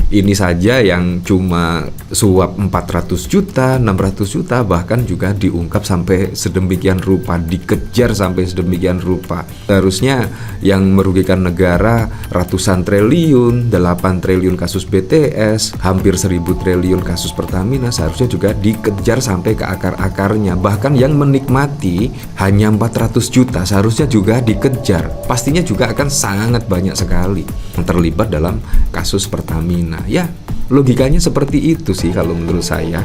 Ini saja yang cuma suap 400 juta, 600 juta, bahkan juga diungkap sampai sedemikian rupa, dikejar sampai sedemikian rupa. Seharusnya yang merugikan negara ratusan triliun, 8 triliun kasus BTS, hampir 1000 triliun kasus Pertamina, seharusnya juga dikejar sampai ke akar-akarnya. Bahkan yang menikmati hanya 400 juta, seharusnya juga dikejar. Pastinya juga akan sangat banyak sekali yang terlibat dalam kasus Pertamina. Ya, logikanya seperti itu sih kalau menurut saya.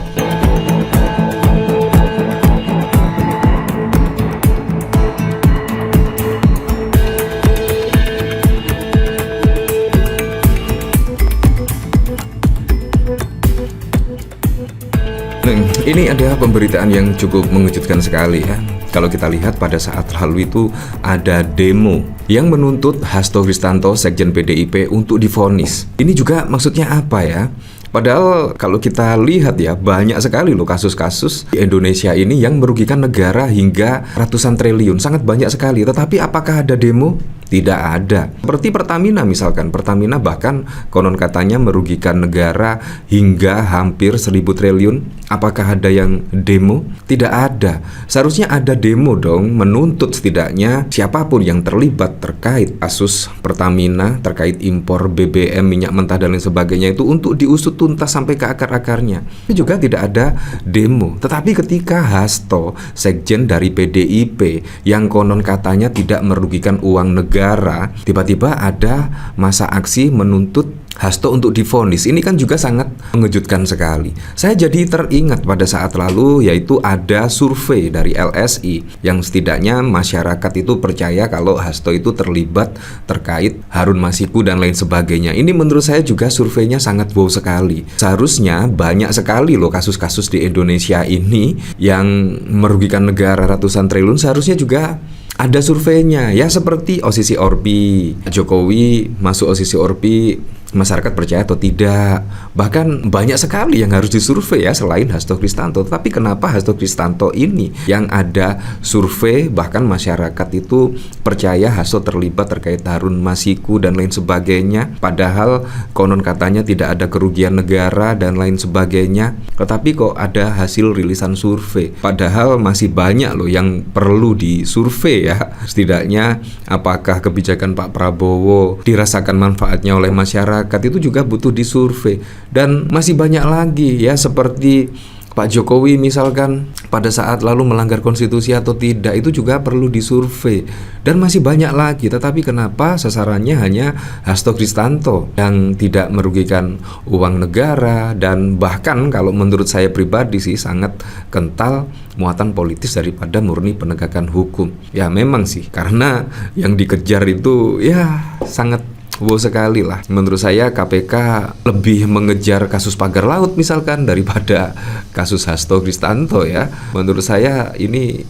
Ini ada pemberitaan yang cukup mengejutkan sekali ya. Kalau kita lihat pada saat lalu itu ada demo yang menuntut Hasto Kristanto, Sekjen PDIP, untuk divonis. Ini juga maksudnya apa ya? Padahal kalau kita lihat ya, banyak sekali loh kasus-kasus di Indonesia ini yang merugikan negara hingga ratusan triliun. Sangat banyak sekali. Tetapi apakah ada demo? Tidak ada. Seperti Pertamina misalkan. Pertamina bahkan konon katanya merugikan negara hingga hampir 1000 triliun. Apakah ada yang demo? Tidak ada. Seharusnya ada demo dong, menuntut setidaknya siapapun yang terlibat terkait kasus Pertamina, terkait impor BBM, minyak mentah dan lain sebagainya itu untuk diusut tuntas sampai ke akar-akarnya. Itu juga tidak ada demo. Tetapi ketika Hasto, sekjen dari PDIP, yang konon katanya tidak merugikan uang negara, tiba-tiba ada masa aksi menuntut Hasto untuk divonis. Ini kan juga sangat mengejutkan sekali. Saya jadi teringat pada saat lalu, yaitu ada survei dari LSI yang setidaknya masyarakat itu percaya kalau Hasto itu terlibat terkait Harun Masiku dan lain sebagainya. Ini menurut saya juga surveinya sangat wow sekali. Seharusnya banyak sekali loh kasus-kasus di Indonesia ini yang merugikan negara ratusan triliun, seharusnya juga ada surveinya. Ya seperti OSISI Orpi, Jokowi masuk OSISI Orpi, masyarakat percaya atau tidak. Bahkan banyak sekali yang harus disurvei ya selain Hasto Kristanto. Tapi kenapa Hasto Kristanto ini yang ada survei, bahkan masyarakat itu percaya Hasto terlibat terkait Harun Masiku dan lain sebagainya, padahal konon katanya tidak ada kerugian negara dan lain sebagainya. Tetapi kok ada hasil rilisan survei, padahal masih banyak loh yang perlu disurvei ya. Setidaknya apakah kebijakan Pak Prabowo dirasakan manfaatnya oleh masyarakat, itu juga butuh disurvei. Dan masih banyak lagi ya, seperti Pak Jokowi misalkan pada saat lalu melanggar konstitusi atau tidak, itu juga perlu disurvei. Dan masih banyak lagi. Tetapi kenapa sasarannya hanya Hasto Kristanto yang tidak merugikan uang negara, dan bahkan kalau menurut saya pribadi sih sangat kental muatan politis daripada murni penegakan hukum. Ya memang sih, karena yang dikejar itu ya sangat wow sekali lah. Menurut saya KPK lebih mengejar kasus pagar laut misalkan daripada kasus Hasto Kristanto ya. Menurut saya ini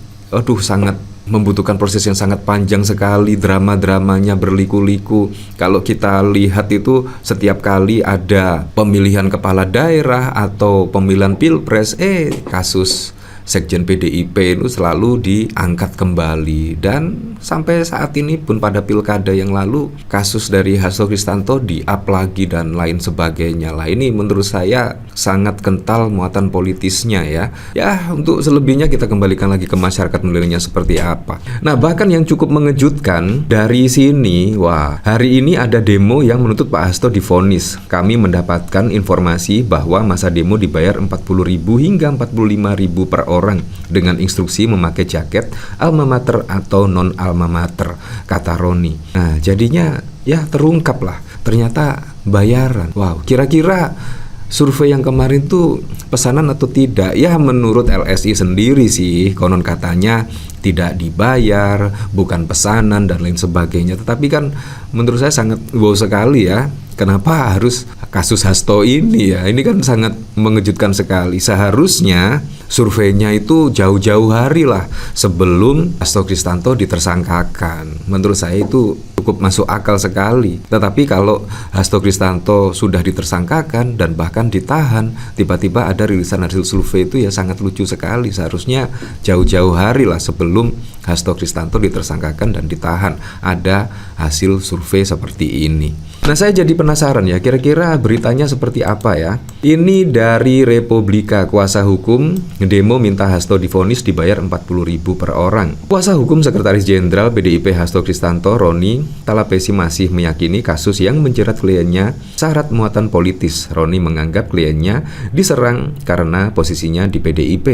sangat membutuhkan proses yang sangat panjang sekali, drama-dramanya berliku-liku. Kalau kita lihat itu setiap kali ada pemilihan kepala daerah atau pemilihan pilpres, kasus Sekjen PDIP itu selalu diangkat kembali. Dan sampai saat ini pun pada pilkada yang lalu kasus dari Hasto Kristanto di-up lagi dan lain sebagainya lah. Ini menurut saya sangat kental muatan politisnya ya. Ya untuk selebihnya kita kembalikan lagi ke masyarakat menilainya seperti apa. Nah bahkan yang cukup mengejutkan dari sini, hari ini ada demo yang menuntut Pak Hasto divonis. Kami mendapatkan informasi bahwa masa demo dibayar 40.000 hingga 45.000 per orang dengan instruksi memakai jaket alma mater atau non alma mater, kata Roni. Nah jadinya ya terungkap lah, ternyata bayaran. Kira-kira survei yang kemarin tuh pesanan atau tidak? Ya menurut LSI sendiri sih konon katanya tidak dibayar, bukan pesanan dan lain sebagainya. Tetapi kan menurut saya sangat wow sekali ya. Kenapa harus kasus Hasto ini ya? Ini kan sangat mengejutkan sekali. Seharusnya surveinya itu jauh-jauh hari lah sebelum Hasto Kristanto ditersangkakan. Menurut saya itu cukup masuk akal sekali. Tetapi kalau Hasto Kristanto sudah ditersangkakan dan bahkan ditahan, tiba-tiba ada rilisan hasil survei, itu ya sangat lucu sekali. Seharusnya jauh-jauh hari lah sebelum Hasto Kristanto ditersangkakan dan ditahan ada hasil survei seperti ini. Nah, saya jadi penasaran ya, kira-kira beritanya seperti apa ya? Ini dari Republika, kuasa hukum demo minta Hasto divonis dibayar 40.000 per orang. Kuasa hukum Sekretaris Jenderal PDIP Hasto Kristanto, Roni Talapesi, masih meyakini kasus yang menjerat kliennya syarat muatan politis. Roni menganggap kliennya diserang karena posisinya di PDIP.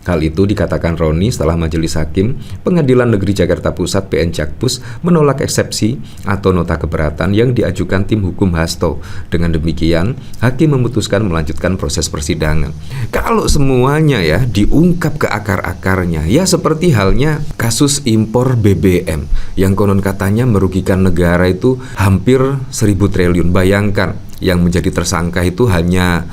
Hal itu dikatakan Roni setelah Majelis Hakim Pengadilan Negeri Jakarta Pusat PN Jakpus menolak eksepsi atau nota keberatan yang diajukan tim hukum Hasto. Dengan demikian, hakim memutuskan melanjutkan proses persidangan. Kalau semuanya ya diungkap ke akar-akarnya, ya seperti halnya kasus impor BBM yang konon katanya merugikan negara itu hampir 1.000 triliun. Bayangkan, yang menjadi tersangka itu hanya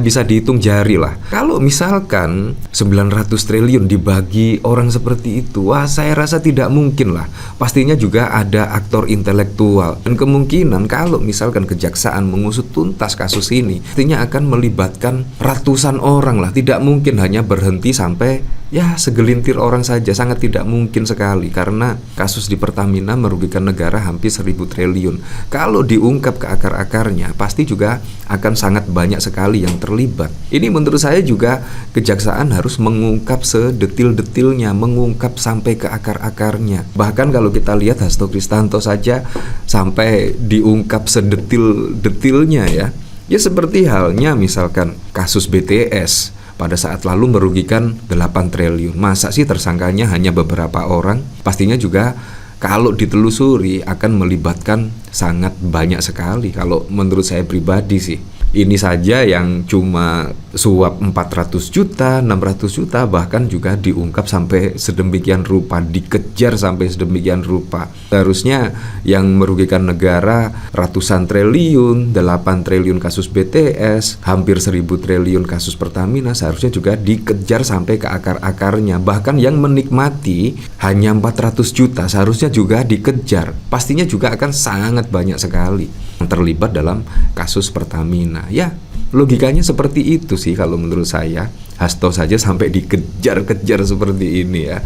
bisa dihitung jari lah. Kalau misalkan 900 triliun dibagi orang seperti itu, wah saya rasa tidak mungkin lah. Pastinya juga ada aktor intelektual, dan kemungkinan kalau misalkan kejaksaan mengusut tuntas kasus ini, artinya akan melibatkan ratusan orang lah. Tidak mungkin hanya berhenti sampai segelintir orang saja. Sangat tidak mungkin sekali, karena kasus di Pertamina merugikan negara hampir 1.000 triliun. Kalau diungkap ke akar-akarnya, pasti juga akan sangat banyak sekali yang terlibat. Ini menurut saya juga kejaksaan harus mengungkap sedetil-detilnya, mengungkap sampai ke akar-akarnya. Bahkan kalau kita lihat Hasto Kristanto saja sampai diungkap sedetil-detilnya ya seperti halnya misalkan kasus BTS pada saat lalu merugikan 8 triliun. Masa sih tersangkanya hanya beberapa orang? Pastinya juga kalau ditelusuri akan melibatkan sangat banyak sekali. Kalau menurut saya pribadi sih, ini saja yang cuma suap 400 juta, 600 juta, bahkan juga diungkap sampai sedemikian rupa, dikejar sampai sedemikian rupa. Seharusnya yang merugikan negara ratusan triliun, 8 triliun kasus BTS, hampir 1.000 triliun kasus Pertamina, seharusnya juga dikejar sampai ke akar-akarnya. Bahkan yang menikmati hanya 400 juta, seharusnya juga dikejar. Pastinya juga akan sangat banyak sekali yang terlibat dalam kasus Pertamina. Ya, logikanya seperti itu sih kalau menurut saya. Hasto saja sampai dikejar-kejar seperti ini ya.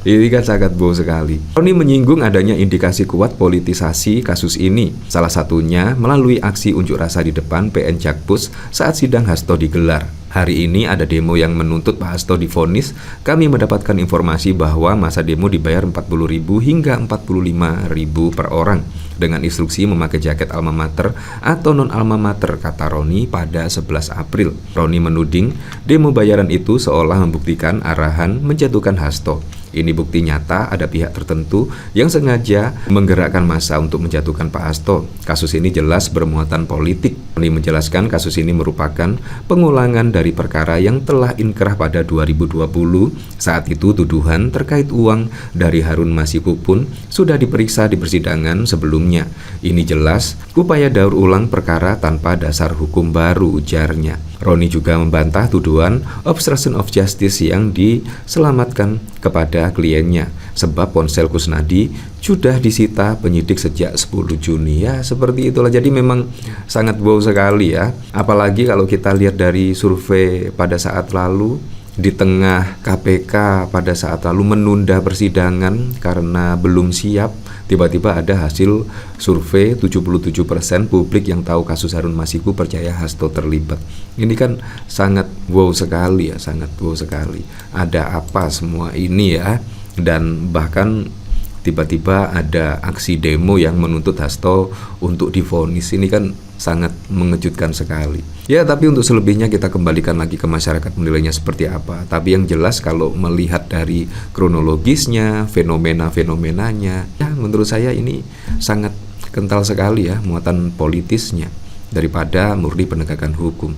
Ini kan sangat bau sekali. Roni menyinggung adanya indikasi kuat politisasi kasus ini. Salah satunya melalui aksi unjuk rasa di depan PN Jakpus saat sidang Hasto digelar. Hari ini ada demo yang menuntut Pak Hasto divonis. Kami mendapatkan informasi bahwa masa demo dibayar 40.000 hingga 45.000 per orang, dengan instruksi memakai jaket alma mater atau non alma mater, kata Roni pada 11 April. Roni menuding demo bayaran itu seolah membuktikan arahan menjatuhkan Hasto. Ini bukti nyata ada pihak tertentu yang sengaja menggerakkan massa untuk menjatuhkan Pak Hasto. Kasus ini jelas bermuatan politik. Roni menjelaskan kasus ini merupakan pengulangan dari perkara yang telah inkrah pada 2020. Saat itu tuduhan terkait uang dari Harun Masiku pun sudah diperiksa di persidangan sebelumnya. Ini jelas upaya daur ulang perkara tanpa dasar hukum baru, ujarnya. Roni juga membantah tuduhan obstruction of justice yang diselamatkan kepada kliennya, sebab ponsel Kusnadi sudah disita penyidik sejak 10 Juni. Ya, seperti itulah. Jadi memang sangat bau sekali ya. Apalagi kalau kita lihat dari survei pada saat lalu, di tengah KPK pada saat lalu menunda persidangan karena belum siap, tiba-tiba ada hasil survei 77% publik yang tahu kasus Harun Masiku percaya Hasto terlibat. Ini kan sangat wow sekali ya, sangat wow sekali. Ada apa semua ini ya? Dan bahkan tiba-tiba ada aksi demo yang menuntut Hasto untuk divonis. Ini kan sangat mengejutkan sekali. Ya, tapi untuk selebihnya kita kembalikan lagi ke masyarakat menilainya seperti apa. Tapi yang jelas kalau melihat dari kronologisnya, fenomena-fenomenanya, ya menurut saya ini sangat kental sekali ya muatan politisnya daripada murni penegakan hukum.